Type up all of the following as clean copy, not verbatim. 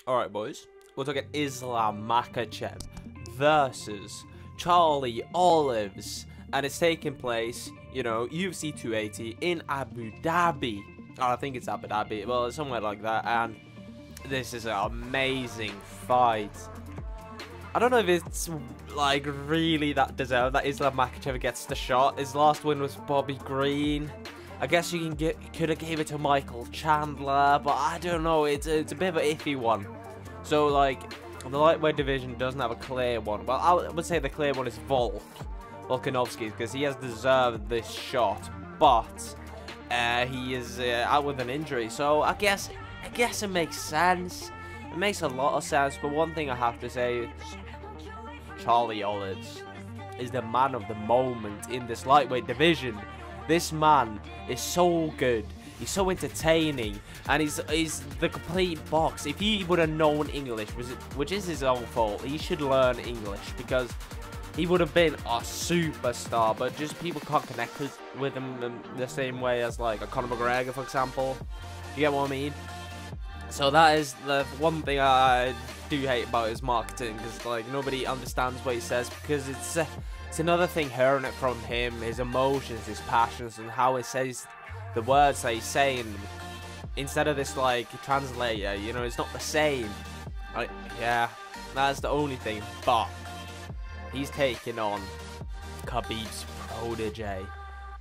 Alright, boys. We're talking Islam Makhachev versus Charlie Olives. And it's taking place, you know, UFC 280 in Abu Dhabi. Oh, I think it's Abu Dhabi. Well, it's somewhere like that. And this is an amazing fight. I don't know if it's, like, really that deserved that Islam Makhachev gets the shot. His last win was Bobby Green. I guess you can could have gave it to Michael Chandler, but I don't know. It's a bit of an iffy one. So, like, the lightweight division doesn't have a clear one. Well, I would say the clear one is Volkanovski, because he has deserved this shot, but he is out with an injury. So I guess it makes sense. It makes a lot of sense. But one thing I have to say is Charlie Olives is the man of the moment in this lightweight division. This man is so good. He's so entertaining, and he's the complete box. If he would have known English, which is his own fault, he should learn English, because he would have been a superstar. But just people can't connect with him in the same way as like a Conor McGregor, for example. You get what I mean? So that is the one thing I do hate about his marketing, because like nobody understands what he says, because it's another thing hearing it from him, his emotions, his passions, and how he says the words that he's saying instead of this like translator. You know, it's not the same. Like, yeah, that's the only thing. But he's taking on Khabib's protege.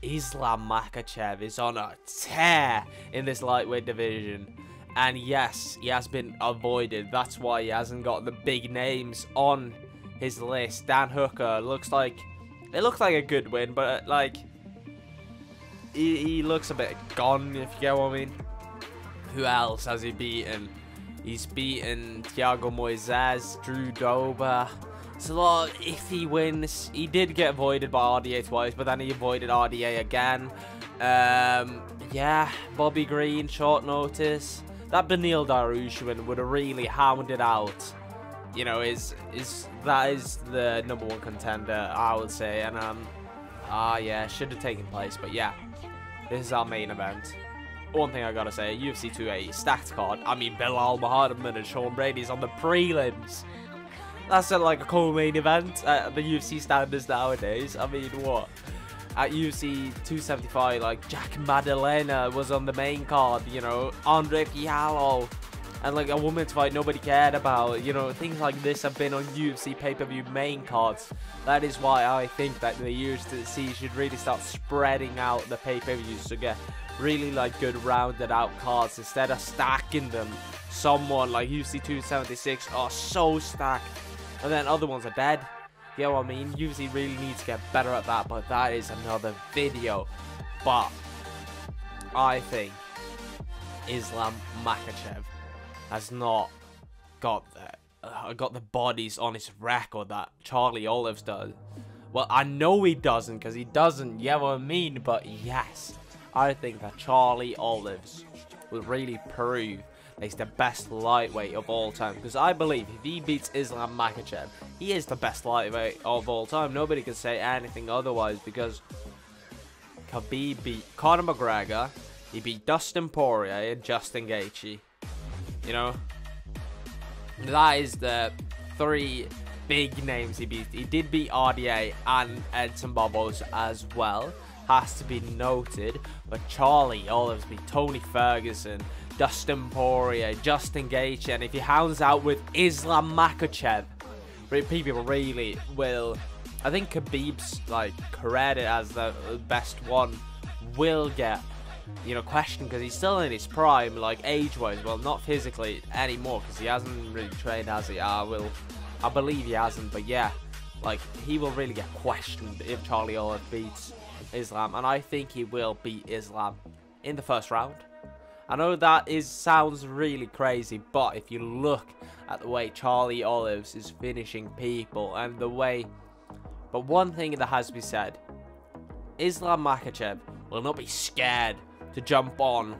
Islam Makhachev is on a tear in this lightweight division. And yes, he has been avoided. That's why he hasn't got the big names on his list. Dan Hooker looks like a good win, but like he looks a bit gone, if you get what I mean. Who else has he beaten? He's beaten Thiago Moises, Drew Dober. It's a lot of iffy wins. He did get avoided by RDA twice, but then he avoided RDA again. Yeah, Bobby Green, short notice. That Beneil Dariush win would have really hounded out. You know, that is the #1 contender, I would say. And yeah, should have taken place. But yeah, this is our main event. One thing I gotta say, UFC 280 stacked card. I mean, Bilal Muhammad and Sean Brady's on the prelims. That's like a cool main event at the UFC standards nowadays. I mean, what? At UFC 275, like Jack Maddalena was on the main card, you know, Andre Fiallo, and like a women's fight nobody cared about. You know, things like this have been on UFC pay-per-view main cards. That is why I think that the UFC should really start spreading out the pay-per-views to get really like good rounded out cards instead of stacking them. Someone like UFC 276 are so stacked, and then other ones are dead. You know what I mean? UFC really needs to get better at that, but that is another video. But I think Islam Makhachev has not got the bodies on his record that Charlie Olives does. Well, I know he doesn't, because he doesn't. You know what I mean? But yes, I think that Charlie Olives will really prove that he's the best lightweight of all time. Because I believe if he beats Islam Makhachev, he is the best lightweight of all time. Nobody can say anything otherwise, because Khabib beat Conor McGregor, he beat Dustin Poirier and Justin Gaethje. You know, that is the three big names he beat. He did beat RDA and Edson Barboza as well, has to be noted. But Charlie Olives beat Tony Ferguson, Dustin Poirier, Justin Gaethje, and if he hounds out with Islam Makhachev, people really will. I think Khabib's like credit as the best one will get, you know, questioned, because he's still in his prime, like age-wise. Well, not physically anymore, because he hasn't really trained, has he? I believe he hasn't, but yeah, like he will really get questioned if Charlie Olives beats Islam, and I think he will beat Islam in the first round. I know that sounds really crazy, but if you look at the way Charlie Olives is finishing people and the way... But one thing that has to be said, Islam Makhachev will not be scared to jump on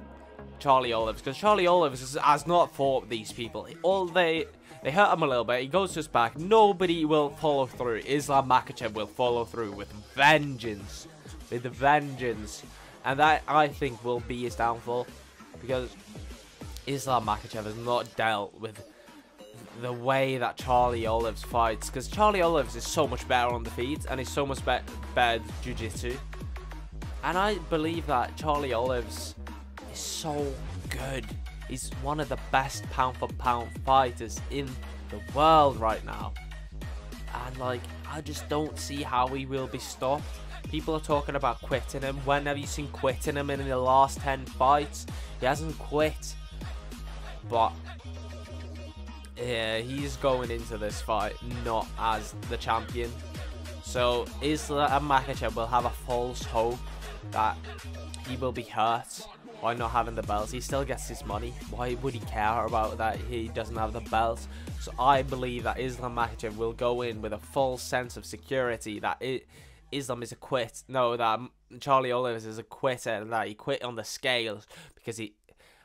Charlie Olives, because Charlie Olives has not fought these people. They hurt him a little bit, he goes to his back, nobody will follow through. Islam Makhachev will follow through with vengeance. With vengeance. And that, I think, will be his downfall. Because Islam Makhachev has not dealt with the way that Charlie Olives fights, because Charlie Olives is so much better on the feet and he's so much better at jiu-jitsu. And I believe that Charlie Olives is so good. He's one of the best pound for pound fighters in the world right now. And like, I just don't see how he will be stopped. People are talking about quitting him. When have you seen quitting him in the last 10 fights? He hasn't quit. But yeah, he's going into this fight not as the champion. So Islam and Makhachev will have a false hope that he will be hurt by not having the belts. He still gets his money. Why would he care about that he doesn't have the belts? So I believe that Islam Makhachev will go in with a full sense of security that Islam is a quit. No, that Charlie Olives is a quitter and that he quit on the scales because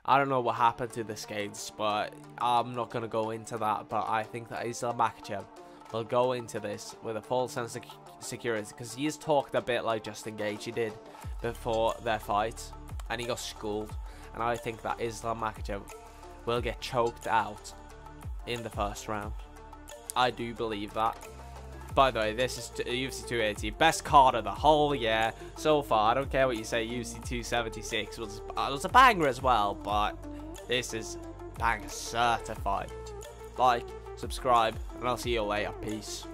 I don't know what happened to the scales, but I'm not going to go into that. But I think that Islam Makhachev will go into this with a full sense of security because he's talked a bit like Justin Gaethje did before their fight and he got schooled. And I think that Islam Makhachev will get choked out in the first round. I do believe that. By the way, this is UFC 280, best card of the whole year so far. I don't care what you say, UFC 276 was a banger as well, but this is banger certified. Like, subscribe, and I'll see you later. Peace.